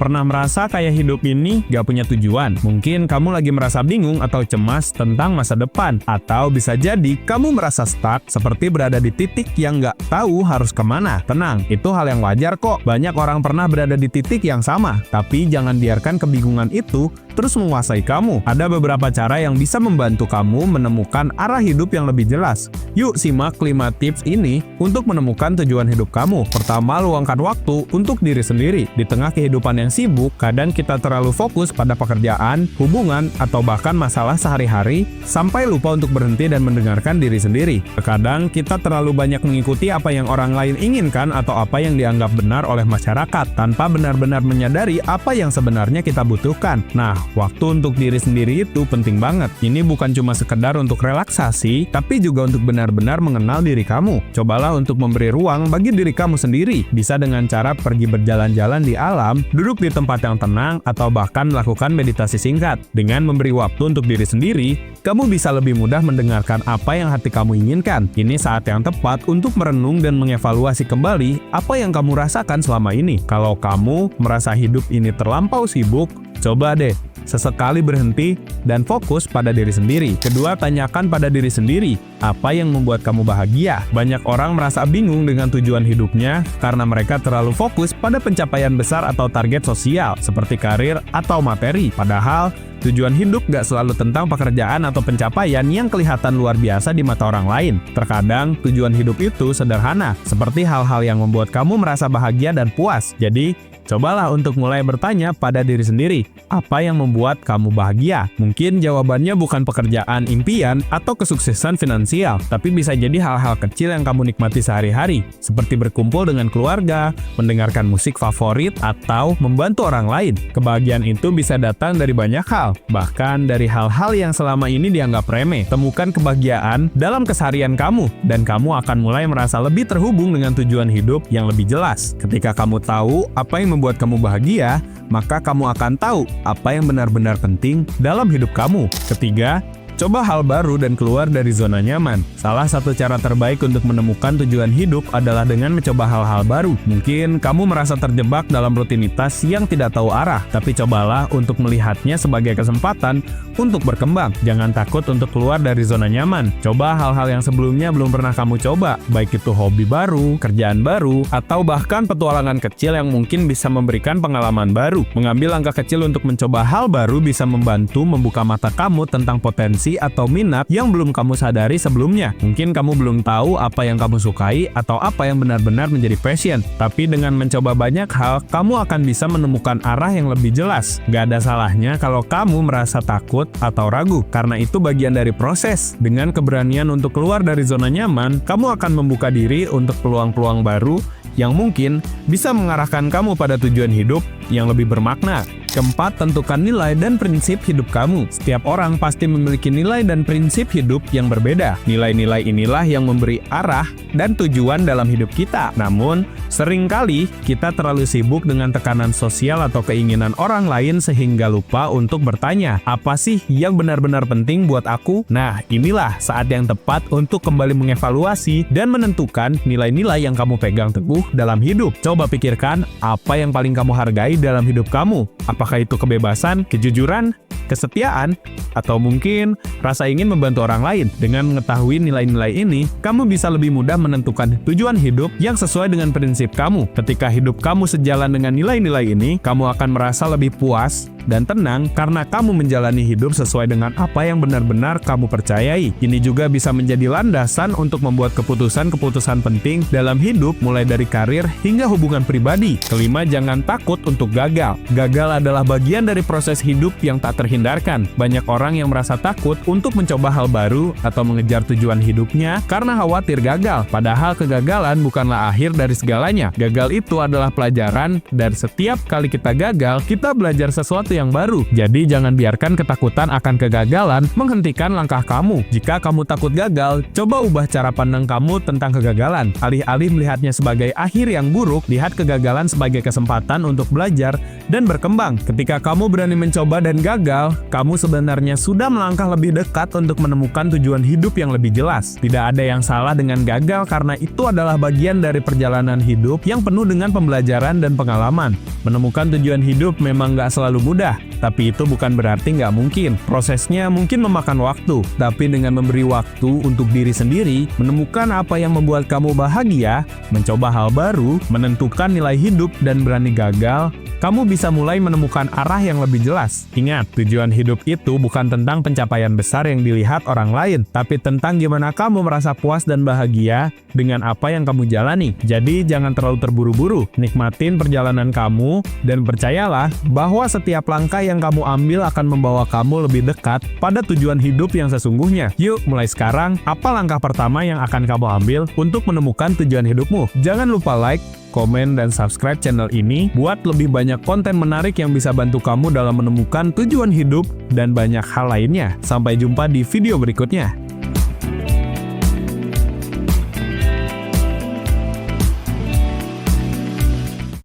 Pernah merasa kayak hidup ini gak punya tujuan? Mungkin kamu lagi merasa bingung atau cemas tentang masa depan. Atau bisa jadi kamu merasa stuck seperti berada di titik yang gak tahu harus kemana. Tenang, itu hal yang wajar kok. Banyak orang pernah berada di titik yang sama. Tapi jangan biarkan kebingungan itu terus menguasai kamu. Ada beberapa cara yang bisa membantu kamu menemukan arah hidup yang lebih jelas. Yuk simak 5 tips ini untuk menemukan tujuan hidup kamu. Pertama, luangkan waktu untuk diri sendiri. Di tengah kehidupan yang sibuk, kadang kita terlalu fokus pada pekerjaan, hubungan, atau bahkan masalah sehari-hari sampai lupa untuk berhenti dan mendengarkan diri sendiri. Terkadang kita terlalu banyak mengikuti apa yang orang lain inginkan atau apa yang dianggap benar oleh masyarakat tanpa benar-benar menyadari apa yang sebenarnya kita butuhkan. Nah, waktu untuk diri sendiri itu penting banget. Ini bukan cuma sekedar untuk relaksasi, tapi juga untuk benar-benar mengenal diri kamu. Cobalah untuk memberi ruang bagi diri kamu sendiri. Bisa dengan cara pergi berjalan-jalan di alam, duduk di tempat yang tenang, atau bahkan melakukan meditasi singkat. Dengan memberi waktu untuk diri sendiri, kamu bisa lebih mudah mendengarkan apa yang hati kamu inginkan. Ini saat yang tepat untuk merenung dan mengevaluasi kembali apa yang kamu rasakan selama ini. Kalau kamu merasa hidup ini terlampau sibuk, coba deh sesekali berhenti dan fokus pada diri sendiri. Kedua, tanyakan pada diri sendiri, apa yang membuat kamu bahagia? Banyak orang merasa bingung dengan tujuan hidupnya karena mereka terlalu fokus pada pencapaian besar atau target sosial, seperti karir atau materi. Padahal, tujuan hidup gak selalu tentang pekerjaan atau pencapaian yang kelihatan luar biasa di mata orang lain. Terkadang, tujuan hidup itu sederhana, seperti hal-hal yang membuat kamu merasa bahagia dan puas. Jadi, cobalah untuk mulai bertanya pada diri sendiri, apa yang membuat kamu bahagia? Mungkin jawabannya bukan pekerjaan impian atau kesuksesan finansial, tapi bisa jadi hal-hal kecil yang kamu nikmati sehari-hari, seperti berkumpul dengan keluarga, mendengarkan musik favorit, atau membantu orang lain. Kebahagiaan itu bisa datang dari banyak hal, bahkan dari hal-hal yang selama ini dianggap remeh. Temukan kebahagiaan dalam keseharian kamu, dan kamu akan mulai merasa lebih terhubung dengan tujuan hidup yang lebih jelas. Ketika kamu tahu apa yang membuat kamu bahagia, maka kamu akan tahu apa yang benar-benar penting dalam hidup kamu. Ketiga, coba hal baru dan keluar dari zona nyaman. Salah satu cara terbaik untuk menemukan tujuan hidup adalah dengan mencoba hal-hal baru. Mungkin kamu merasa terjebak dalam rutinitas yang tidak tahu arah, tapi cobalah untuk melihatnya sebagai kesempatan untuk berkembang. Jangan takut untuk keluar dari zona nyaman. Coba hal-hal yang sebelumnya belum pernah kamu coba, baik itu hobi baru, kerjaan baru, atau bahkan petualangan kecil yang mungkin bisa memberikan pengalaman baru. Mengambil langkah kecil untuk mencoba hal baru bisa membantu membuka mata kamu tentang potensi atau minat yang belum kamu sadari sebelumnya. Mungkin kamu belum tahu apa yang kamu sukai atau apa yang benar-benar menjadi passion. Tapi dengan mencoba banyak hal, kamu akan bisa menemukan arah yang lebih jelas. Gak ada salahnya kalau kamu merasa takut atau ragu, karena itu bagian dari proses. Dengan keberanian untuk keluar dari zona nyaman, kamu akan membuka diri untuk peluang-peluang baru yang mungkin bisa mengarahkan kamu pada tujuan hidup yang lebih bermakna. Keempat, tentukan nilai dan prinsip hidup kamu. Setiap orang pasti memiliki nilai dan prinsip hidup yang berbeda. Nilai-nilai inilah yang memberi arah dan tujuan dalam hidup kita. Namun, seringkali kita terlalu sibuk dengan tekanan sosial atau keinginan orang lain sehingga lupa untuk bertanya, apa sih yang benar-benar penting buat aku? Nah, inilah saat yang tepat untuk kembali mengevaluasi dan menentukan nilai-nilai yang kamu pegang teguh dalam hidup. Coba pikirkan apa yang paling kamu hargai dalam hidup kamu. Apakah itu kebebasan, kejujuran, kesetiaan, atau mungkin rasa ingin membantu orang lain? Dengan mengetahui nilai-nilai ini, kamu bisa lebih mudah menentukan tujuan hidup yang sesuai dengan prinsip kamu. Ketika hidup kamu sejalan dengan nilai-nilai ini, kamu akan merasa lebih puas dan tenang karena kamu menjalani hidup sesuai dengan apa yang benar-benar kamu percayai. Ini juga bisa menjadi landasan untuk membuat keputusan-keputusan penting dalam hidup, mulai dari karir hingga hubungan pribadi. Kelima, jangan takut untuk gagal. Gagal adalah bagian dari proses hidup yang tak terhindarkan. Banyak orang yang merasa takut untuk mencoba hal baru atau mengejar tujuan hidupnya karena khawatir gagal. Padahal kegagalan bukanlah akhir dari segalanya. Gagal itu adalah pelajaran, dan setiap kali kita gagal, kita belajar sesuatu yang baru. Jadi jangan biarkan ketakutan akan kegagalan menghentikan langkah kamu. Jika kamu takut gagal, coba ubah cara pandang kamu tentang kegagalan. Alih-alih melihatnya sebagai akhir yang buruk, lihat kegagalan sebagai kesempatan untuk belajar dan berkembang. Ketika kamu berani mencoba dan gagal, gagal, kamu sebenarnya sudah melangkah lebih dekat untuk menemukan tujuan hidup yang lebih jelas. Tidak ada yang salah dengan gagal karena itu adalah bagian dari perjalanan hidup yang penuh dengan pembelajaran dan pengalaman. Menemukan tujuan hidup memang nggak selalu mudah, tapi itu bukan berarti nggak mungkin. Prosesnya mungkin memakan waktu, tapi dengan memberi waktu untuk diri sendiri, menemukan apa yang membuat kamu bahagia, mencoba hal baru, menentukan nilai hidup, dan berani gagal, kamu bisa mulai menemukan arah yang lebih jelas. Ingat, tujuan hidup itu bukan tentang pencapaian besar yang dilihat orang lain, tapi tentang gimana kamu merasa puas dan bahagia dengan apa yang kamu jalani. Jadi, jangan terlalu terburu-buru. Nikmatin perjalanan kamu, dan percayalah bahwa setiap langkah yang kamu ambil akan membawa kamu lebih dekat pada tujuan hidup yang sesungguhnya. Yuk, mulai sekarang, apa langkah pertama yang akan kamu ambil untuk menemukan tujuan hidupmu? Jangan lupa like, komen, dan subscribe channel ini buat lebih banyak konten menarik yang bisa bantu kamu dalam menemukan tujuan hidup dan banyak hal lainnya. Sampai jumpa di video berikutnya.